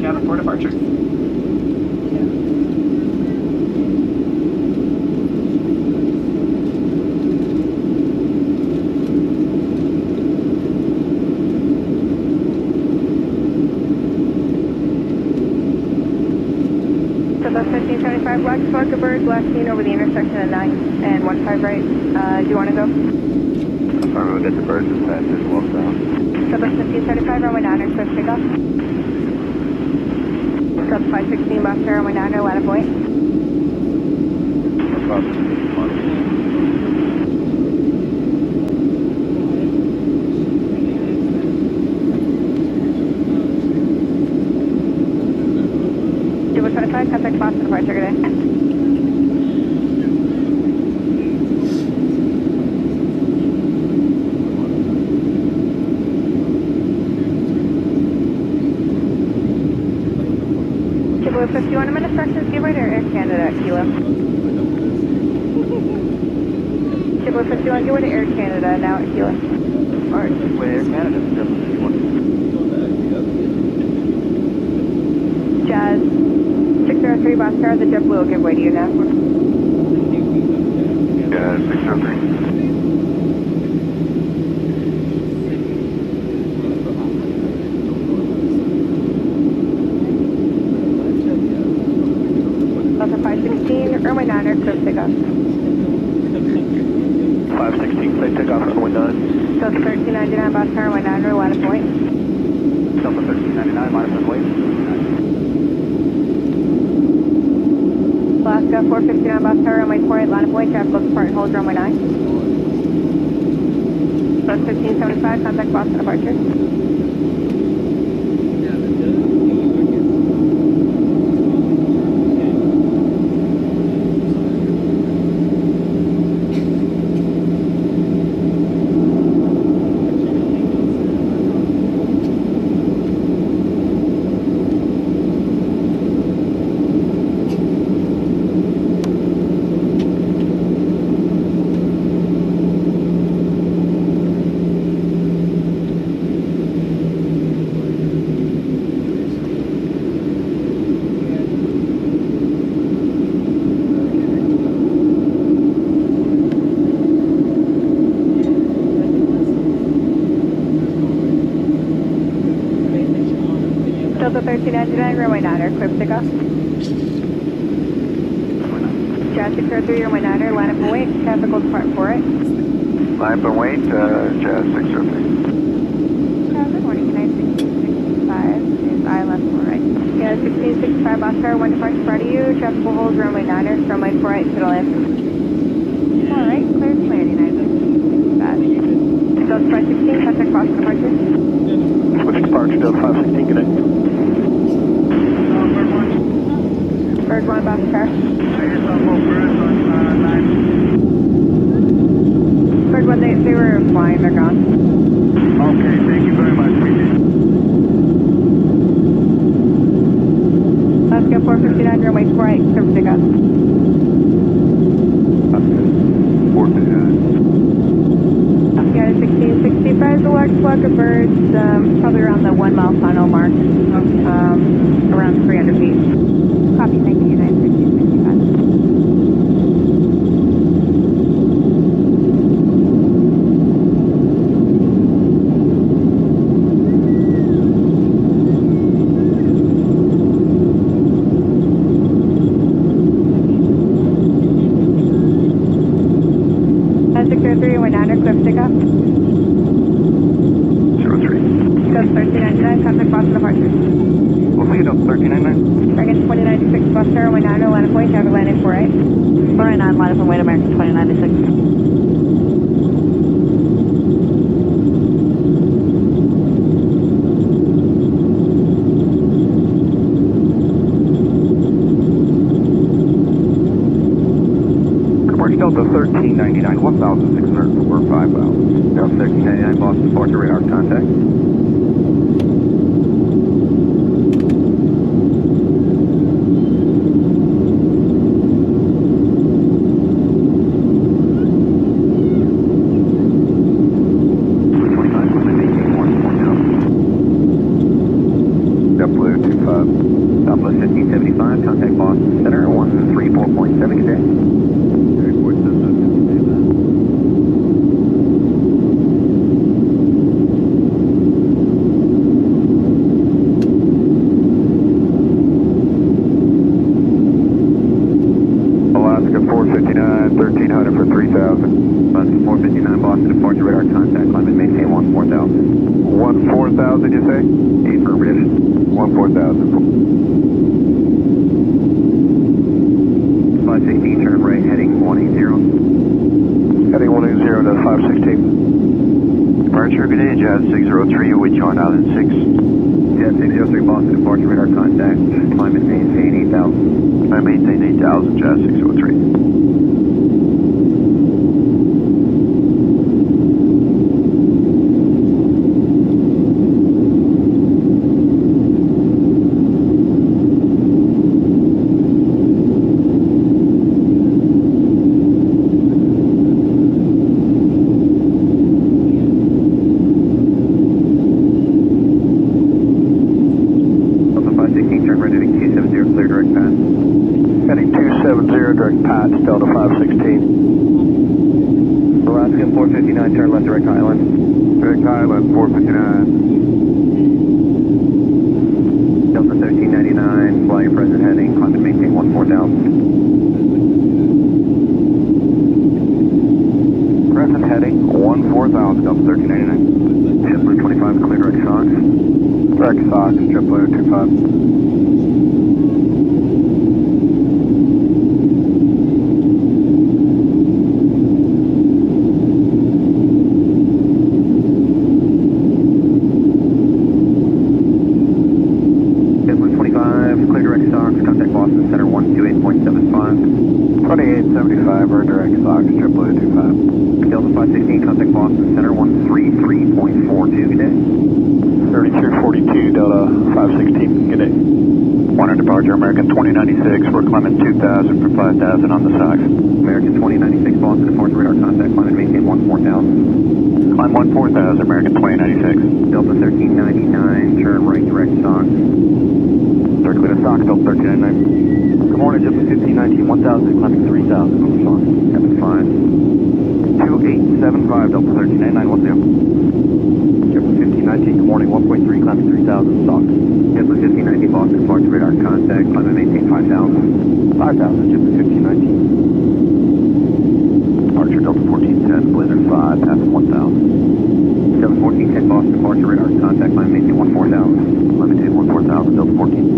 cabin for departure. So that's 1575 Black Zuckerberg, last seen over the intersection of 9 and 15 right. Do you want to go? Sorry, we'll get the birds as fast as well south. So that's 1575 runway 9er, quick takeoff. So 516 Box Air runway 9er, line of point. Jibble 25, contact Boston departure today. Blue 51, I'm in instructions, give right to Air Canada at Kilo. Blue 51, give way to Air Canada now at Kilo. Alright, this way Air Canada. Jazz 603 Boscar, the JetBlue will give way to you now. Yeah, 603. Delta 516, runway 9er, clear takeoff. 516, clear takeoff, runway 9. Delta 1399, Boscar, runway 9er, line of point. Delta 1399, minus runway. Alaska 459, Boscar, runway 48, line of point, traffic will depart and hold runway 9. That's 1575, contact Boston departure. Delta 1399, runway 9er, clear for takeoff. Jazz 603, runway 9er, line up and wait, traffic will depart for it. Line up and wait, Jazz 603. Good morning, United 1665 is ILS 4 right. Yeah, 1665 Oscar, 1 departure prior to you, traffic will hold runway 9er, runway 4 right, to the left. Alright, clear to land, United 1665. Delta 516, contact Boston departure. Switch departure, Delta 516, good day. Bird 1, Boxcar. Bird 1, they were flying, they're gone. Okay, thank you very much, appreciate it. Alaska 459, runway 4 right, clear for takeoff. Okay, 459. Yeah, 1665, the large flock of birds, probably around the 1 mile final mark, around 300 feet. Copy, thank you, United 1665. That's 603, runway 9er, clear for takeoff. 03. Delta 1399, contact Boston departure. We'll see you, Delta 1399. American 2096, Boston, runway 9er, line of point, traffic landing 4 right. 499, line up and wait, American 2096. Delta 1399, 1,645 miles. Delta 1399, Boston departure, radar contact. JetBlue 25. Bus 459 Boston, departure radar contact, climb and maintain 14,000. 14,000, you say? Affirmative. 14,000. 516, turn right, heading 180. Heading 180 to 516. Departure, good day, Jazz 603, with you on Island 6. Jazz 603, Boston, departure radar contact, climb and maintain 8,000. I maintain 8,000, Jazz 603. Heading 270, direct path, Delta 516. Alaska 459, turn left, direct island. Direct island, 459. Delta 1399, fly your present heading, climb and maintain 14,000. Present heading, 14,000, Delta 1399. JetBlue 25, clear direct SOX. Direct SOX, JetBlue 25. Clear direct SOX, contact Boston Center 128.75. 2875 or direct SOX, JetBlue 25. Delta 516, contact Boston Center 133.42, good day. 3242, Delta 516, good day. 100 departure, American 2096, we're climbing 2,000 for 5,000 on the SOX. American 2096, Boston, departure radar contact, climb and maintain 14,000. Climb 14,000, American 2096. Delta 1399, turn right, direct SOX. Third clear to SOX, Delta 1399. Good morning, JetBlue 1519, 1,000, climbing 3,000 on the SOX. Heaven 5. 2875, Delta 1399, 10. JetBlue 1519, good morning, 1.3, climbing 3,000 SOX. JetBlue 1519, Boston, departure radar contact, climb and maintain 5,000. 5,000, JetBlue 1519. Departure Delta 1410, Blizzard 5, passing 1,000. Delta 1410, Boston, departure radar contact, climb and maintain 14,000. Climb and maintain 14,000, Delta 14.